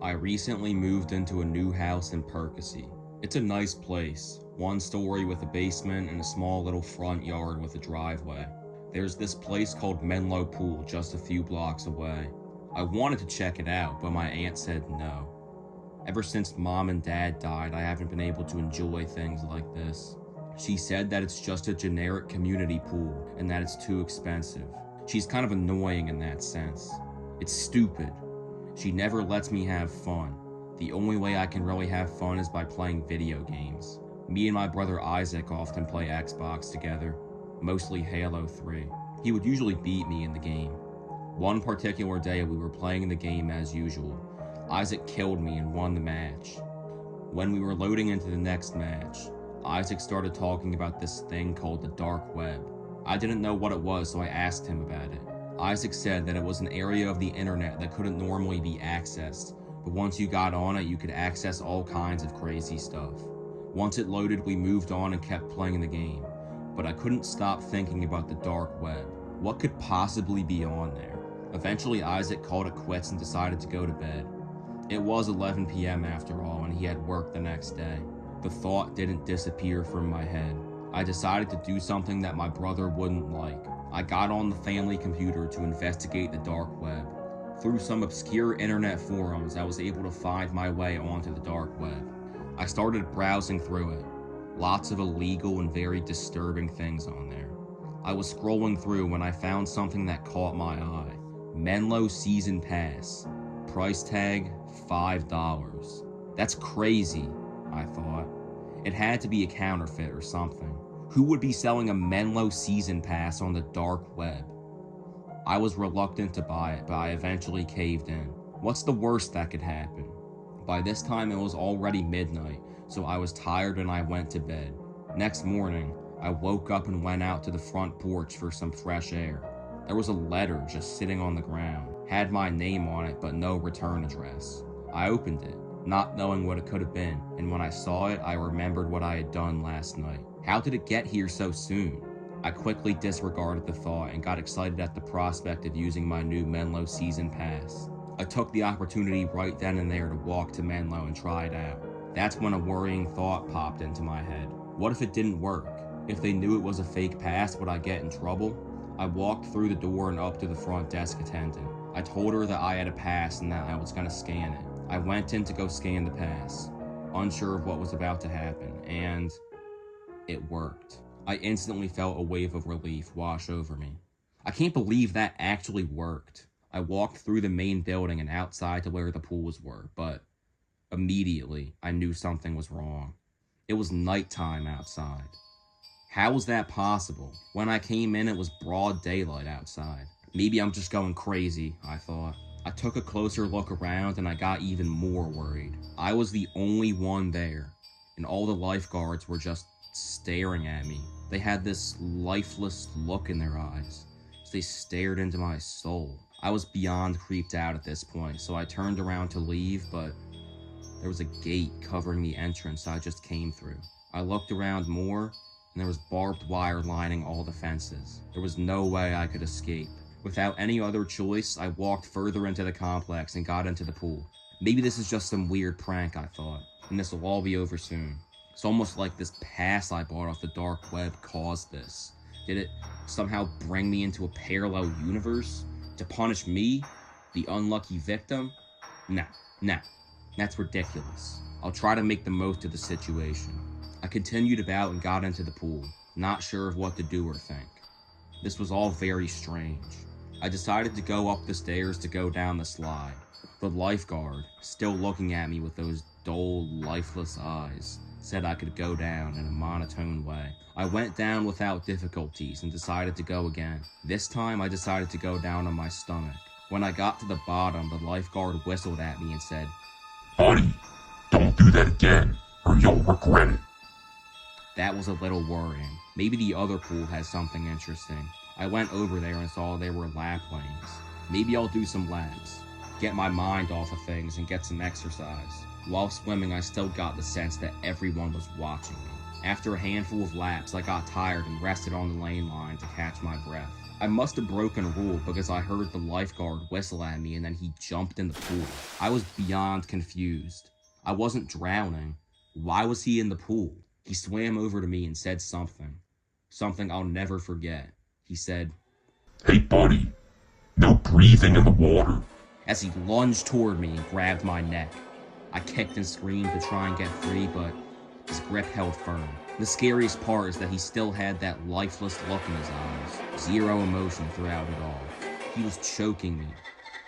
I recently moved into a new house in Percy. It's a nice place, one story with a basement and a small little front yard with a driveway. There's this place called Menlo Pool just a few blocks away. I wanted to check it out, but my aunt said no. Ever since mom and dad died, I haven't been able to enjoy things like this. She said that it's just a generic community pool and that it's too expensive. She's kind of annoying in that sense. It's stupid. She never lets me have fun. The only way I can really have fun is by playing video games. Me and my brother Isaac often play Xbox together, mostly Halo 3. He would usually beat me in the game. One particular day we were playing the game as usual. Isaac killed me and won the match. When we were loading into the next match, Isaac started talking about this thing called the dark web. I didn't know what it was, so I asked him about it. Isaac said that it was an area of the internet that couldn't normally be accessed, but once you got on it, you could access all kinds of crazy stuff. Once it loaded, we moved on and kept playing the game, but I couldn't stop thinking about the dark web. What could possibly be on there? Eventually, Isaac called it quits and decided to go to bed. It was 11 p.m. after all, and he had work the next day. The thought didn't disappear from my head. I decided to do something that my brother wouldn't like. I got on the family computer to investigate the dark web. Through some obscure internet forums, I was able to find my way onto the dark web. I started browsing through it. Lots of illegal and very disturbing things on there. I was scrolling through when I found something that caught my eye. Menlo Season Pass. Price tag, $5. That's crazy, I thought. It had to be a counterfeit or something. Who would be selling a Menlo Season Pass on the dark web? I was reluctant to buy it, but I eventually caved in. What's the worst that could happen? By this time it was already midnight, so I was tired and I went to bed. Next morning, I woke up and went out to the front porch for some fresh air. There was a letter just sitting on the ground. Had my name on it, but no return address. I opened it, not knowing what it could have been, and when I saw it, I remembered what I had done last night. How did it get here so soon? I quickly disregarded the thought and got excited at the prospect of using my new Menlo Season Pass. I took the opportunity right then and there to walk to Menlo and try it out. That's when a worrying thought popped into my head. What if it didn't work? If they knew it was a fake pass, would I get in trouble? I walked through the door and up to the front desk attendant. I told her that I had a pass and that I was going to scan it. I went in to go scan the pass, unsure of what was about to happen, and it worked. I instantly felt a wave of relief wash over me. I can't believe that actually worked. I walked through the main building and outside to where the pools were, but immediately I knew something was wrong. It was nighttime outside. How was that possible? When I came in, it was broad daylight outside. Maybe I'm just going crazy, I thought. I took a closer look around and I got even more worried. I was the only one there, and all the lifeguards were just staring at me. They had this lifeless look in their eyes. They stared into my soul. I was beyond creeped out at this point, so I turned around to leave, but there was a gate covering the entrance I just came through. I looked around more, and there was barbed wire lining all the fences. There was no way I could escape. Without any other choice, I walked further into the complex and got into the pool. Maybe this is just some weird prank, I thought, and this will all be over soon. It's almost like this pass I bought off the dark web caused this. Did it somehow bring me into a parallel universe? To punish me, the unlucky victim? Nah, that's ridiculous. I'll try to make the most of the situation. I continued about and got into the pool, not sure of what to do or think. This was all very strange. I decided to go up the stairs to go down the slide. The lifeguard, still looking at me with those dull, lifeless eyes, said I could go down in a monotone way. I went down without difficulties and decided to go again. This time I decided to go down on my stomach. When I got to the bottom, the lifeguard whistled at me and said, "Buddy, don't do that again, or you'll regret it." That was a little worrying. Maybe the other pool has something interesting. I went over there and saw there were lap lanes. Maybe I'll do some laps, get my mind off of things and get some exercise. While swimming, I still got the sense that everyone was watching me. After a handful of laps, I got tired and rested on the lane line to catch my breath. I must have broken a rule because I heard the lifeguard whistle at me and then he jumped in the pool. I was beyond confused. I wasn't drowning. Why was he in the pool? He swam over to me and said something. Something I'll never forget. He said, Hey buddy, no breathing in the water. as he lunged toward me and grabbed my neck. I kicked and screamed to try and get free, but his grip held firm. The scariest part is that he still had that lifeless look in his eyes. Zero emotion throughout it all. He was choking me.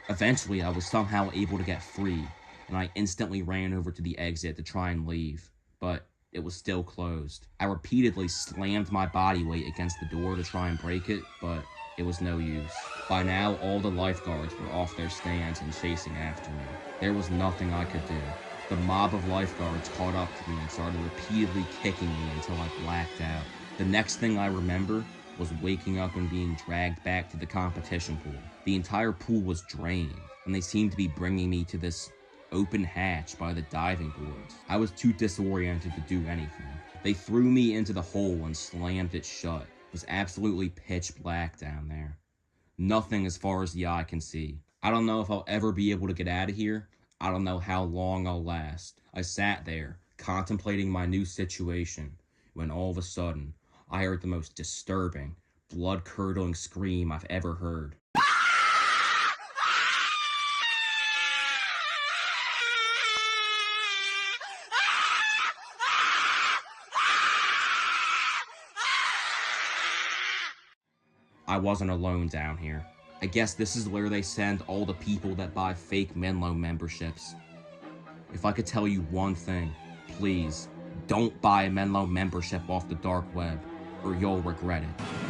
Eventually, I was somehow able to get free, and I instantly ran over to the exit to try and leave, but it was still closed. I repeatedly slammed my body weight against the door to try and break it, but it was no use. By now, all the lifeguards were off their stands and chasing after me. There was nothing I could do. The mob of lifeguards caught up to me and started repeatedly kicking me until I blacked out. The next thing I remember was waking up and being dragged back to the competition pool. The entire pool was drained, and they seemed to be bringing me to this open hatch by the diving boards. I was too disoriented to do anything. They threw me into the hole and slammed it shut. It was absolutely pitch black down there. Nothing as far as the eye can see. I don't know if I'll ever be able to get out of here. I don't know how long I'll last. I sat there, contemplating my new situation, when all of a sudden, I heard the most disturbing, blood-curdling scream I've ever heard. I wasn't alone down here. I guess this is where they send all the people that buy fake Menlo memberships. If I could tell you one thing, please, don't buy a Menlo membership off the dark web, or you'll regret it.